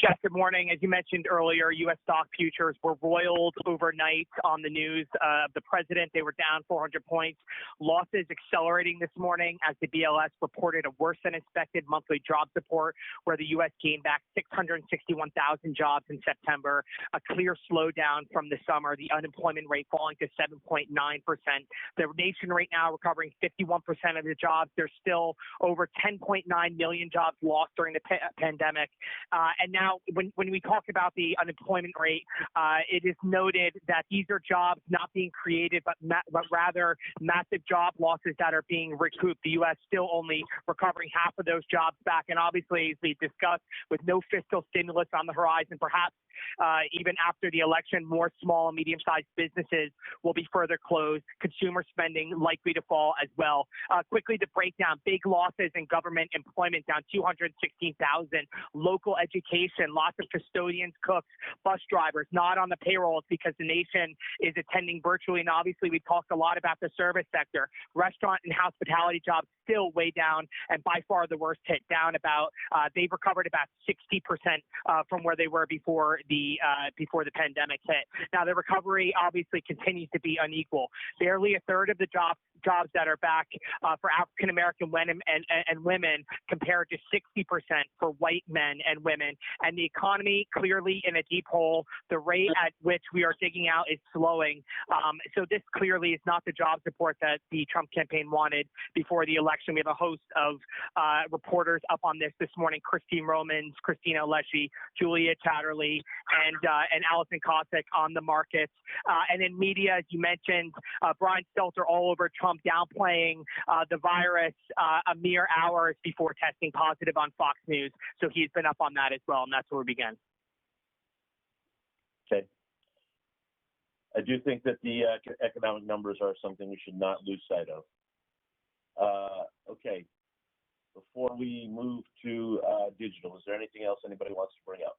Speaker 17: Jeff, good morning. As you mentioned earlier, U.S. stock futures were roiled overnight on the news of the president. They were down 400 points. Losses accelerating this morning as the BLS reported a worse than expected monthly jobs report, where the U.S. gained back 661,000 jobs in September, a clear slowdown from the summer, the unemployment rate falling to 7.9%. The nation right now recovering 51% of the jobs. There's still over 10.9 million jobs lost during the pandemic. And now when we talk about the unemployment rate, it is noted that these are jobs not being created, but rather massive job losses that are being recouped. The U.S. still only recovering half of those jobs back. And obviously, as we discussed, with no fiscal stimulus on the horizon, perhaps even after the election, more small and medium-sized businesses will be further closed. Consumer spending likely to fall as well. Quickly to break down, big losses in government employment, down 216,000. Local education, lots of custodians, cooks, bus drivers, not on the payrolls because the nation is attending virtually. And obviously, we talked a lot about the service sector. Restaurant and hospitality jobs still way down, and by far the worst hit, down about, they've recovered about 60% from where they were before the pandemic hit. Now, the recovery obviously continues to be unequal. Barely a third of the jobs that are back for African American men and women, compared to 60% for white men and women. And the economy clearly in a deep hole. The rate at which we are digging out is slowing. So this clearly is not the job support that the Trump campaign wanted before the election. We have a host of reporters up on this morning: Christine Romans, Christina Alessi, Julia Chatterley, and Allison Cossack on the markets. And in media, as you mentioned, Brian Stelter all over Trump, downplaying the virus a mere hours before testing positive on Fox News. So he's been up on that as well, and that's where we begin.
Speaker 2: Okay. I do think that the economic numbers are something we should not lose sight of. Okay. Before we move to digital, is there anything else anybody wants to bring up?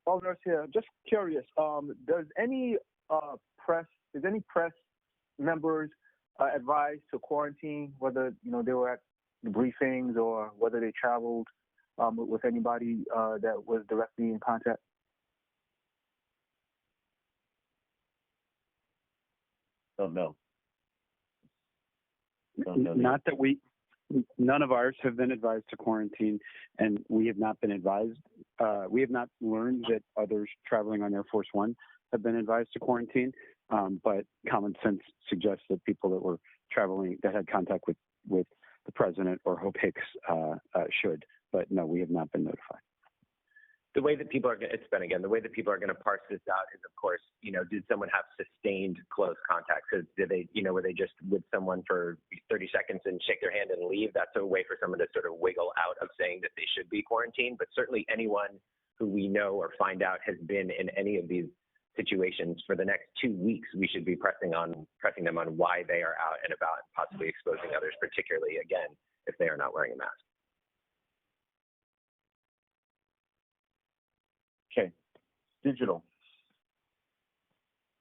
Speaker 18: Paul Nurse here. Just curious. Does any press members advised to quarantine, whether they were at briefings or whether they traveled with anybody that was directly in contact?
Speaker 2: Don't know.
Speaker 5: Not that none of ours have been advised to quarantine, and we have not been advised. We have not learned that others traveling on Air Force One have been advised to quarantine. But common sense suggests that people that were traveling that had contact with the president or Hope Hicks should. But no, we have not been notified.
Speaker 8: The way that people are going to parse this out is, of course, did someone have sustained close contact? So did they, were they just with someone for 30 seconds and shake their hand and leave? That's a way for someone to sort of wiggle out of saying that they should be quarantined. But certainly anyone who we know or find out has been in any of these situations for the next 2 weeks, we should be pressing them on why they are out and about, and possibly exposing others, particularly, again, if they are not wearing a mask.
Speaker 2: Okay. Digital.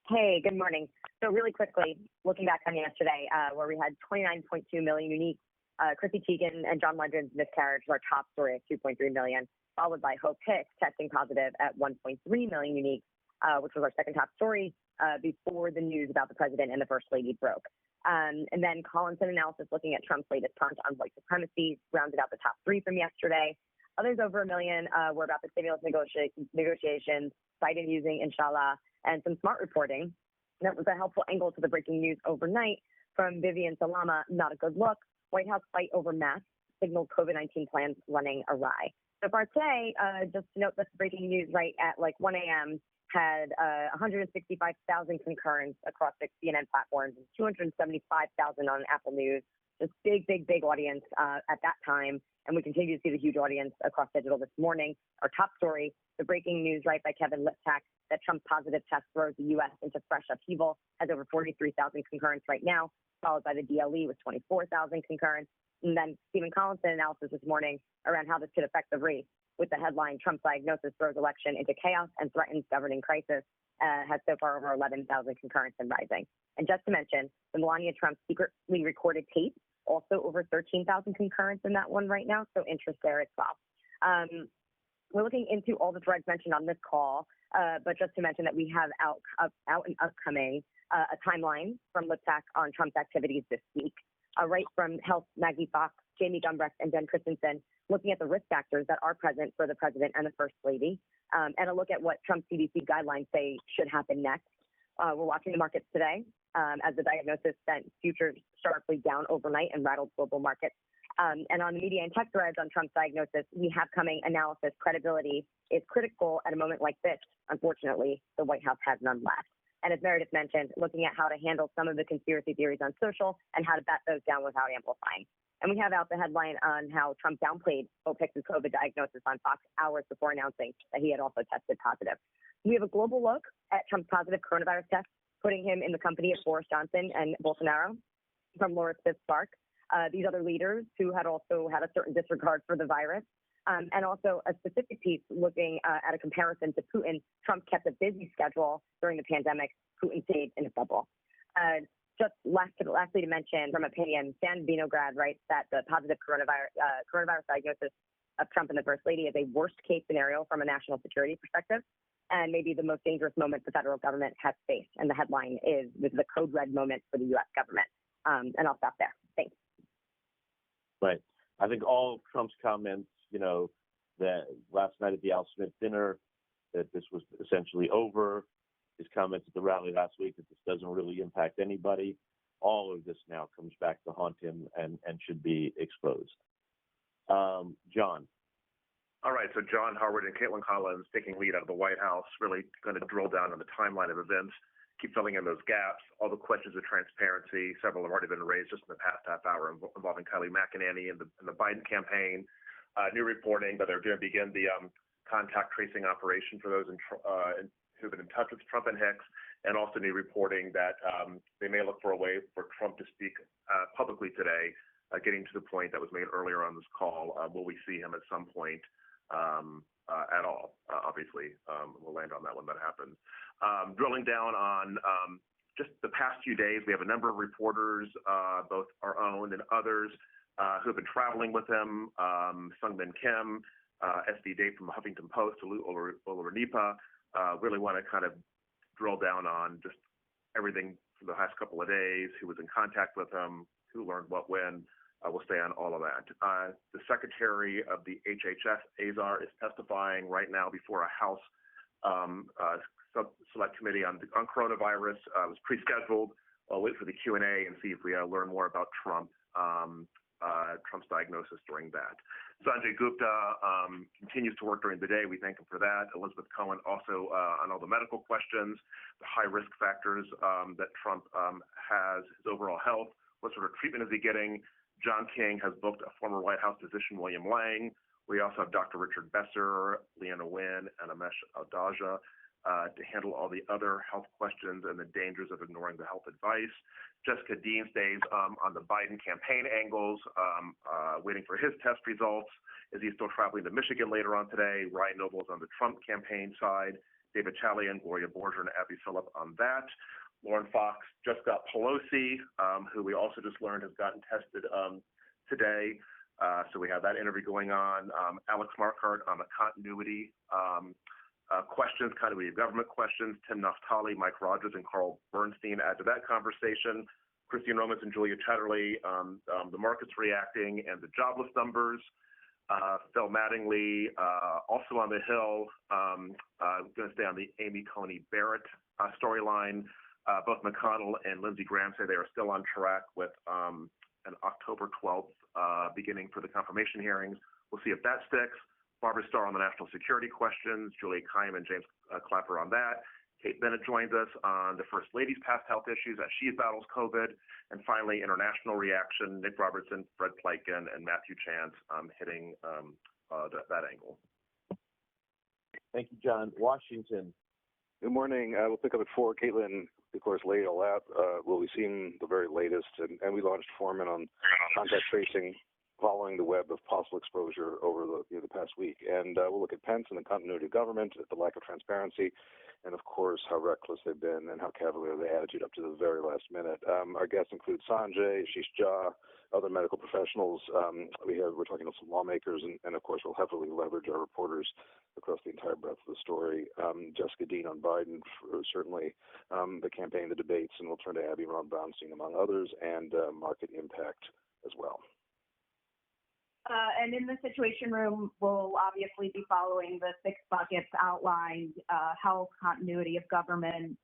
Speaker 19: Hey, good morning. So really quickly, looking back on yesterday, where we had 29.2 million unique Chrissy Teigen and John Legend's miscarriage was our top story at 2.3 million, followed by Hope Hicks testing positive at 1.3 million uniques, which was our second top story before the news about the president and the first lady broke. And then Collinson analysis looking at Trump's latest punt on white supremacy rounded out the top three from yesterday. Others over a million were about the stimulus negotiations, Biden using Inshallah, and some smart reporting. That was a helpful angle to the breaking news overnight from Vivian Salama. Not a good look. White House fight over masks signaled COVID-19 plans running awry. So far today, just to note this breaking news right at like 1 a.m. had 165,000 concurrence across 6 CNN platforms and 275,000 on Apple News. Just big audience at that time. And we continue to see the huge audience across digital this morning. Our top story, the breaking news right by Kevin Liptak, that Trump's positive test throws the U.S. into fresh upheaval, has over 43,000 concurrence right now, followed by the DLE with 24,000 concurrence. And then Stephen Collinson analysis this morning around how this could affect the race with the headline, Trump's diagnosis throws election into chaos and threatens governing crisis, has so far over 11,000 concurrence and rising. And just to mention, the Melania Trump secretly recorded tape, also over 13,000 concurrence in that one right now, so interest there as well. We're looking into all the threads mentioned on this call, but just to mention that we have out and upcoming a timeline from Liptak on Trump's activities this week, right from Health Maggie Fox, Jamie Gumbrecht, and Ben Christensen, looking at the risk factors that are present for the president and the first lady, and a look at what Trump's CDC guidelines say should happen next. We're watching the markets today as the diagnosis sent futures sharply down overnight and rattled global markets. And on the media and tech threads on Trump's diagnosis, we have coming analysis. Credibility is critical at a moment like this. Unfortunately, the White House has none left. And as Meredith mentioned, looking at how to handle some of the conspiracy theories on social and how to bat those down without amplifying. And we have out the headline on how Trump downplayed Hope Hicks' COVID diagnosis on Fox hours before announcing that he had also tested positive. We have a global look at Trump's positive coronavirus test, putting him in the company of Boris Johnson and Bolsonaro from Laura Smith-Spark. These other leaders who had also had a certain disregard for the virus. And also a specific piece looking at a comparison to Putin. Trump kept a busy schedule during the pandemic. Putin stayed in a bubble. Just lastly to mention, from opinion, San Vinograd writes that the positive coronavirus diagnosis of Trump and the First Lady is a worst-case scenario from a national security perspective, and maybe the most dangerous moment the federal government has faced. And the headline is, this is a code red moment for the U.S. government. And I'll stop there. Thanks.
Speaker 2: Right. I think all of Trump's comments, that last night at the Al Smith dinner, that this was essentially over, his comments at the rally last week that this doesn't really impact anybody, all of this now comes back to haunt him and should be exposed. John.
Speaker 20: All right, so John Howard and Caitlin Collins taking lead out of the White House, really going to drill down on the timeline of events, keep filling in those gaps, all the questions of transparency. Several have already been raised just in the past half hour involving Kylie McEnany and the Biden campaign. New reporting that they're going to begin the contact tracing operation for those who've been in touch with Trump and Hicks, and also new reporting that they may look for a way for Trump to speak publicly today, getting to the point that was made earlier on this call. Will we see him at some point at all? Obviously, we'll land on that when that happens. Drilling down on just the past few days, we have a number of reporters, both our own and others, who have been traveling with him. Sungmin Kim, SD Dave from Huffington Post, Olurnipa, really want to kind of drill down on just everything for the past couple of days, who was in contact with him, who learned what when. We'll stay on all of that. The Secretary of the HHS, Azar, is testifying right now before a House Select Committee on coronavirus. It was pre-scheduled. I'll wait for the Q&A and see if we learn more about Trump's diagnosis during that. Sanjay Gupta continues to work during the day. We thank him for that. Elizabeth Cohen also on all the medical questions, the high risk factors that Trump has, his overall health, what sort of treatment is he getting. John King has booked a former White House physician, William Lang. We also have Dr. Richard Besser, Leanna Nguyen, and Amesh Aldaja to handle all the other health questions and the dangers of ignoring the health advice. Jessica Dean stays on the Biden campaign angles, waiting for his test results. Is he still traveling to Michigan later on today? Ryan Noble is on the Trump campaign side. David Chalian, Gloria Borger, and Abby Phillip on that. Lauren Fox just got Pelosi, who we also just learned has gotten tested today. So we have that interview going on. Alex Marquardt on the continuity questions, continuity of government questions. Tim Naftali, Mike Rogers, and Carl Bernstein add to that conversation. Christine Romans and Julia Chatterley, the markets reacting and the jobless numbers. Phil Mattingly, also on the Hill, going to stay on the Amy Coney Barrett storyline. Both McConnell and Lindsey Graham say they are still on track with an October 12th beginning for the confirmation hearings. We'll see if that sticks. Barbara Starr on the national security questions, Julia Kayyem and James Clapper on that. Kate Bennett joins us on the First Lady's past health issues as she battles COVID. And finally, international reaction, Nick Robertson, Fred Pleitgen, and Matthew Chance hitting that angle.
Speaker 2: Thank you, John. Washington.
Speaker 21: Good morning. We'll pick up at 4. Caitlin, of course, laid it all out. We'll be seeing the very latest, and we launched Foreman on contact tracing following the web of possible exposure over the past week. And we'll look at Pence and the continuity of government, at the lack of transparency, and of course how reckless they've been and how cavalier the attitude up to the very last minute. Our guests include Sanjay, Ashish Jha, other medical professionals. We're talking to some lawmakers, and of course we'll heavily leverage our reporters across the entire breadth of the story. Jessica Dean on Biden, certainly the campaign, the debates, and we'll turn to Abby Ron Brownstein among others, and market impact as well.
Speaker 10: And in the Situation Room, we'll obviously be following the 6 buckets outlined: health, continuity of government,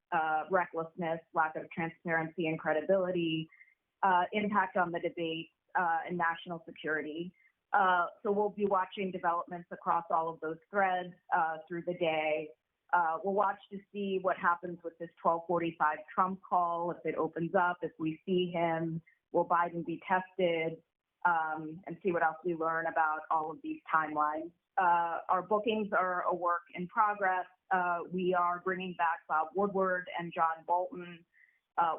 Speaker 10: recklessness, lack of transparency and credibility, impact on the debate, and national security. So we'll be watching developments across all of those threads through the day. We'll watch to see what happens with this 12:45 Trump call, if it opens up, if we see him, will Biden be tested? And see what else we learn about all of these timelines. Our bookings are a work in progress. We are bringing back Bob Woodward and John Bolton.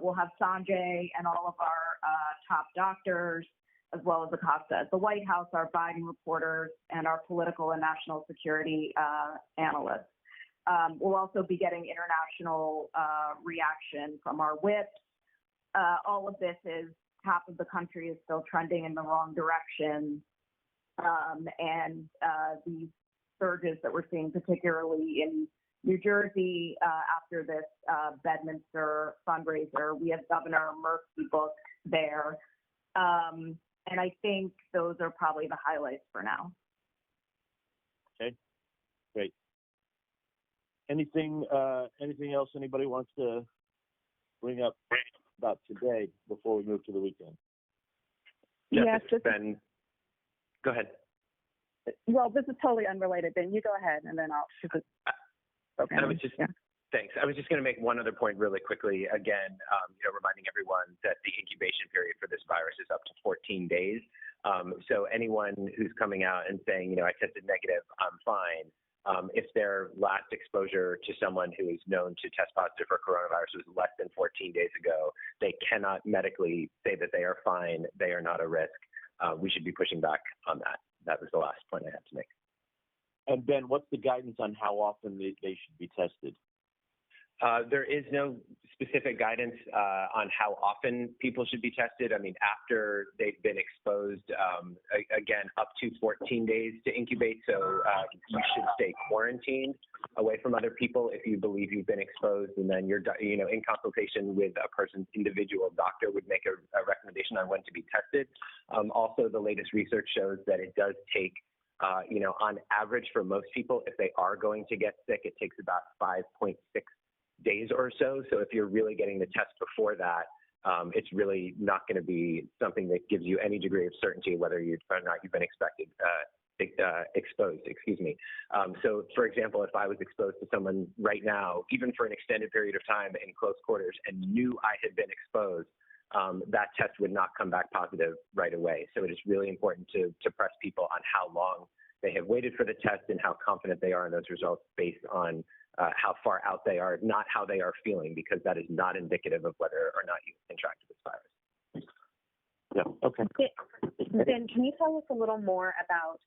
Speaker 10: We'll have Sanjay and all of our top doctors, as well as Acosta at the White House, our Biden reporters, and our political and national security analysts. We'll also be getting international reaction from our whips. All of this is half of the country is still trending in the wrong direction. And these surges that we're seeing, particularly in New Jersey after this Bedminster fundraiser, we have Governor Murphy booked there. And I think those are probably the highlights for now.
Speaker 2: Okay, great. Anything else anybody wants to bring up about today before we move to the weekend?
Speaker 7: Yes,
Speaker 8: Ben. Go ahead.
Speaker 7: Well, this is totally unrelated. Ben, you go ahead, and then I'll.
Speaker 8: Thanks. I was just going to make one other point really quickly. Again, reminding everyone that the incubation period for this virus is up to 14 days. So anyone who's coming out and saying, I tested negative, I'm fine. If their last exposure to someone who is known to test positive for coronavirus was less than 14 days ago, they cannot medically say that they are fine. They are not a risk. We should be pushing back on that. That was the last point I had to make.
Speaker 2: And Ben, what's the guidance on how often they should be tested?
Speaker 8: There is no specific guidance on how often people should be tested. I mean, after they've been exposed, again, up to 14 days to incubate. So you should stay quarantined away from other people if you believe you've been exposed, and then you're, in consultation with a person's individual doctor, would make a recommendation on when to be tested. Also, the latest research shows that it does take on average for most people, if they are going to get sick, it takes about 5.6 days or so. So if you're really getting the test before that, it's really not going to be something that gives you any degree of certainty whether or not you've been exposed. So, for example, if I was exposed to someone right now, even for an extended period of time in close quarters, and knew I had been exposed, that test would not come back positive right away. So it is really important to press people on how long they have waited for the test and how confident they are in those results based on how far out they are, not how they are feeling, because that is not indicative of whether or not you contracted this virus.
Speaker 2: Yeah, okay.
Speaker 10: Ben, can you tell us a little more about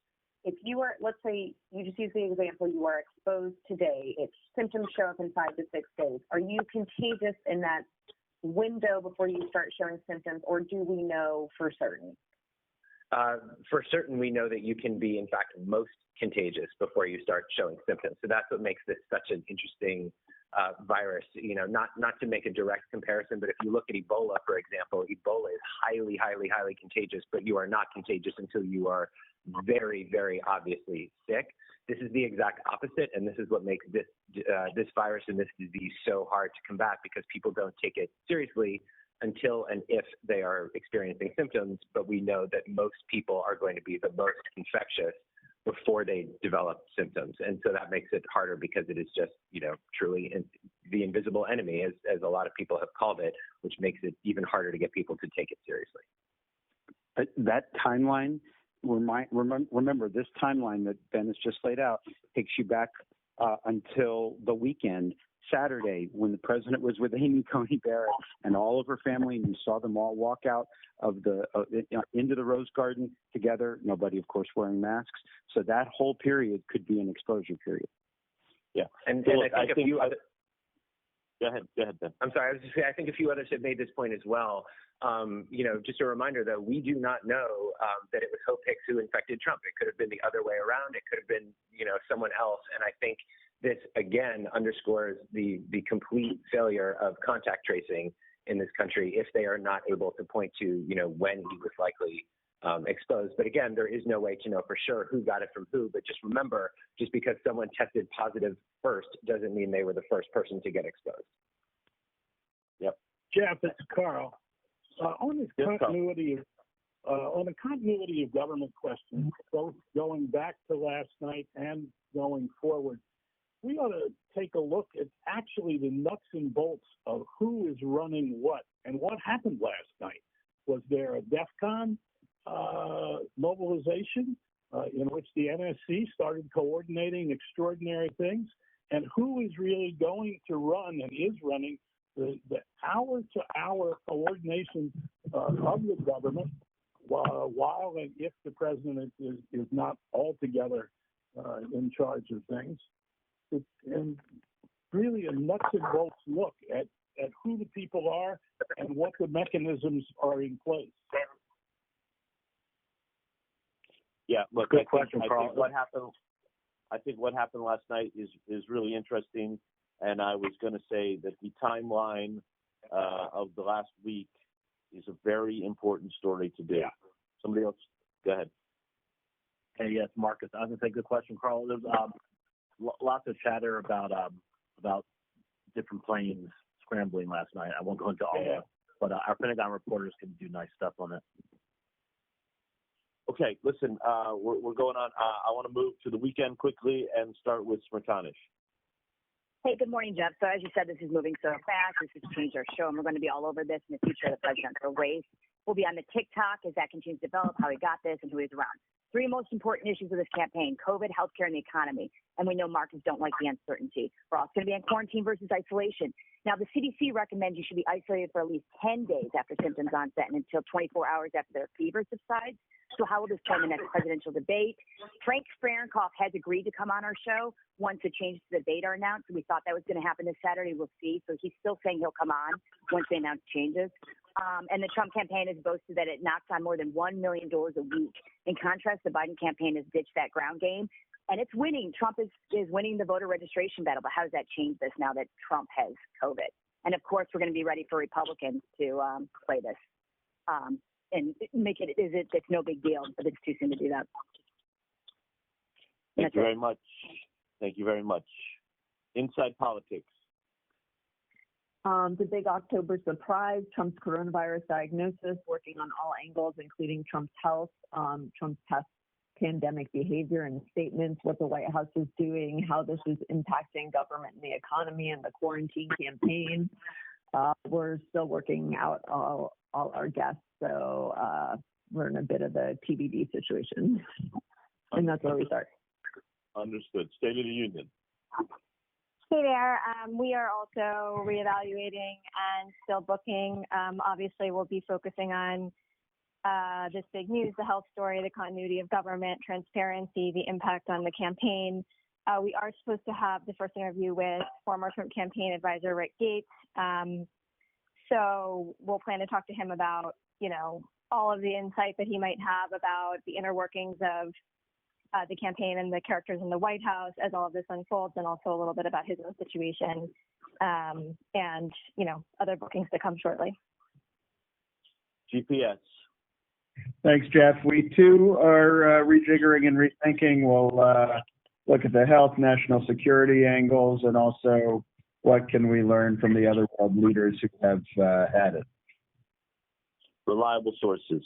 Speaker 10: if you were, let's say, you just use the example, you are exposed today, if symptoms show up in 5 to 6 days, are you contagious in that window before you start showing symptoms, or do we know for certain?
Speaker 8: For certain, we know that you can be, in fact, most contagious before you start showing symptoms. So that's what makes this such an interesting virus. Not to make a direct comparison, but if you look at Ebola, for example, Ebola is highly, highly, highly contagious, but you are not contagious until you are very, very obviously sick. This is the exact opposite, and this is what makes this virus and this disease so hard to combat, because people don't take it seriously until and if they are experiencing symptoms. But we know that most people are going to be the most infectious before they develop symptoms, and so that makes it harder, because it is just truly the invisible enemy, as a lot of people have called it, which makes it even harder to get people to take it seriously.
Speaker 5: That timeline, remember this timeline that Ben has just laid out takes you back until the weekend, Saturday, when the president was with Amy Coney Barrett and all of her family, and you saw them all walk out of into the Rose Garden together. Nobody, of course, wearing masks. So that whole period could be an exposure period.
Speaker 8: Yeah, and I think a few other. Go ahead, Ben. I'm sorry. I was just saying, I think a few others have made this point as well. Just a reminder that we do not know that it was Hope Hicks who infected Trump. It could have been the other way around. It could have been, someone else. And I think this again underscores the complete failure of contact tracing in this country if they are not able to point to, when he was likely exposed. But again, there is no way to know for sure who got it from who. But just remember, just because someone tested positive first doesn't mean they were the first person to get exposed.
Speaker 1: Yep. Jeff, it's Carl. On this continuity on the continuity of government questions, both going back to last night and going forward, we ought to take a look at actually the nuts and bolts of who is running what and what happened last night. Was there a DEFCON mobilization in which the NSC started coordinating extraordinary things? And who is really going to run and is running the hour-to-hour coordination of the government while and if the president is not altogether in charge of things? And really a nuts and bolts look at who the people are and what the mechanisms are in place.
Speaker 2: Yeah, look,
Speaker 1: Good question, Carl.
Speaker 2: I think what happened last night is really interesting, and I was going to say that the timeline of the last week is a very important story to do.
Speaker 22: Yeah.
Speaker 2: Somebody else, go ahead.
Speaker 22: Hey, yes, Marcus. I was going to say, good question, Carl. There's lots of chatter about different planes scrambling last night. I won't go into all that, but our Pentagon reporters can do nice stuff on it.
Speaker 2: Okay, listen, we're going on. I want to move to the weekend quickly and start with Smirtanish.
Speaker 19: Hey, good morning, Jeff. So as you said, this is moving so fast. This has changed our show, and we're going to be all over this in the future of the presidential race. We'll be on the TikTok as that continues to develop, how he got this and who he's around. Three most important issues of this campaign: COVID, healthcare, and the economy. And we know Marcus don't like the uncertainty. We're also going to be in quarantine versus isolation. Now, the CDC recommends you should be isolated for at least 10 days after symptoms onset and until 24 hours after their fever subsides. So how will this play in the next presidential debate? Frank Fahrenkopf has agreed to come on our show once the changes to the debate are announced. We thought that was going to happen this Saturday. We'll see. So he's still saying he'll come on once they announce changes. And the Trump campaign has boasted that it knocks on more than $1 million a week. In contrast, the Biden campaign has ditched that ground game, and it's winning. Trump is winning the voter registration battle. But how does that change this now that Trump has COVID? And of course, we're going to be ready for Republicans to play this and make it. It's no big deal, but it's too soon to do that.
Speaker 2: Thank you very much. Thank you very much. Inside Politics.
Speaker 12: The big October surprise, Trump's coronavirus diagnosis, working on all angles, including Trump's health, Trump's past pandemic behavior and statements, what the White House is doing, how this is impacting government and the economy and the quarantine campaign. We're still working out all our guests, so we're in a bit of a TBD situation. And that's where we start.
Speaker 2: Understood. State of the Union.
Speaker 23: Hey there. We are also reevaluating and still booking. Obviously, we'll be focusing on this big news, the health story, the continuity of government, transparency, the impact on the campaign. We are supposed to have the first interview with former Trump campaign advisor Rick Gates. So we'll plan to talk to him about, all of the insight that he might have about the inner workings of the campaign and the characters in the White House as all of this unfolds, and also a little bit about his own situation, and, other bookings to come shortly.
Speaker 2: GPS.
Speaker 3: Thanks, Jeff. We too are rejiggering and rethinking. We'll look at the health, national security angles, and also what can we learn from the other world leaders who have had it.
Speaker 2: Reliable sources.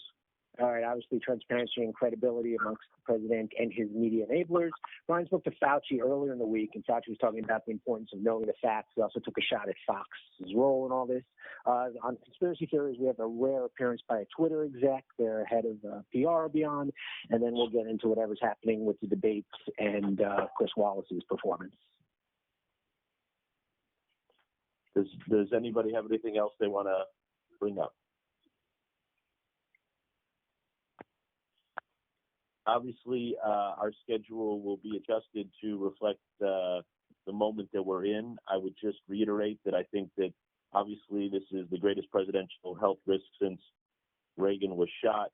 Speaker 6: All right, obviously transparency and credibility amongst the president and his media enablers. Ryan spoke to Fauci earlier in the week, and Fauci was talking about the importance of knowing the facts. He also took a shot at Fox's role in all this. On conspiracy theories, we have a rare appearance by a Twitter exec, their head of PR beyond, and then we'll get into whatever's happening with the debates and Chris Wallace's performance.
Speaker 2: Does anybody have anything else they want to bring up? Obviously, our schedule will be adjusted to reflect the moment that we're in. I would just reiterate that I think that obviously this is the greatest presidential health risk since Reagan was shot.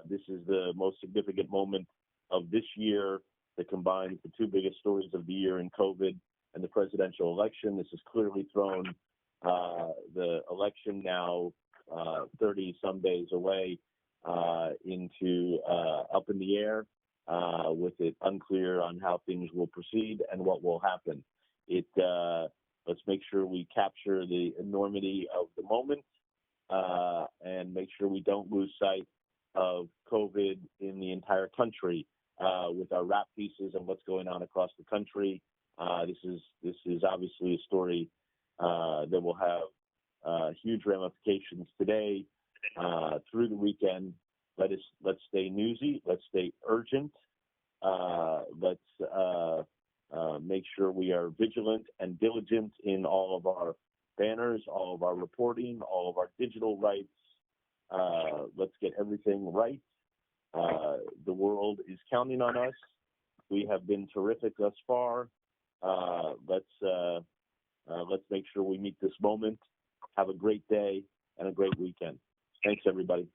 Speaker 2: This is the most significant moment of this year that combines the two biggest stories of the year in COVID and the presidential election. This has clearly thrown the election now 30-some days away into up in the air, with it unclear on how things will proceed and what will happen. Let's make sure we capture the enormity of the moment and make sure we don't lose sight of COVID in the entire country with our wrap pieces and what's going on across the country. This is obviously a story that will have huge ramifications today. Through the weekend. Let's stay newsy. Let's stay urgent. Let's make sure we are vigilant and diligent in all of our banners, all of our reporting, all of our digital rights. Let's get everything right. The world is counting on us. We have been terrific thus far. Let's make sure we meet this moment. Have a great day and a great weekend. Thanks, everybody.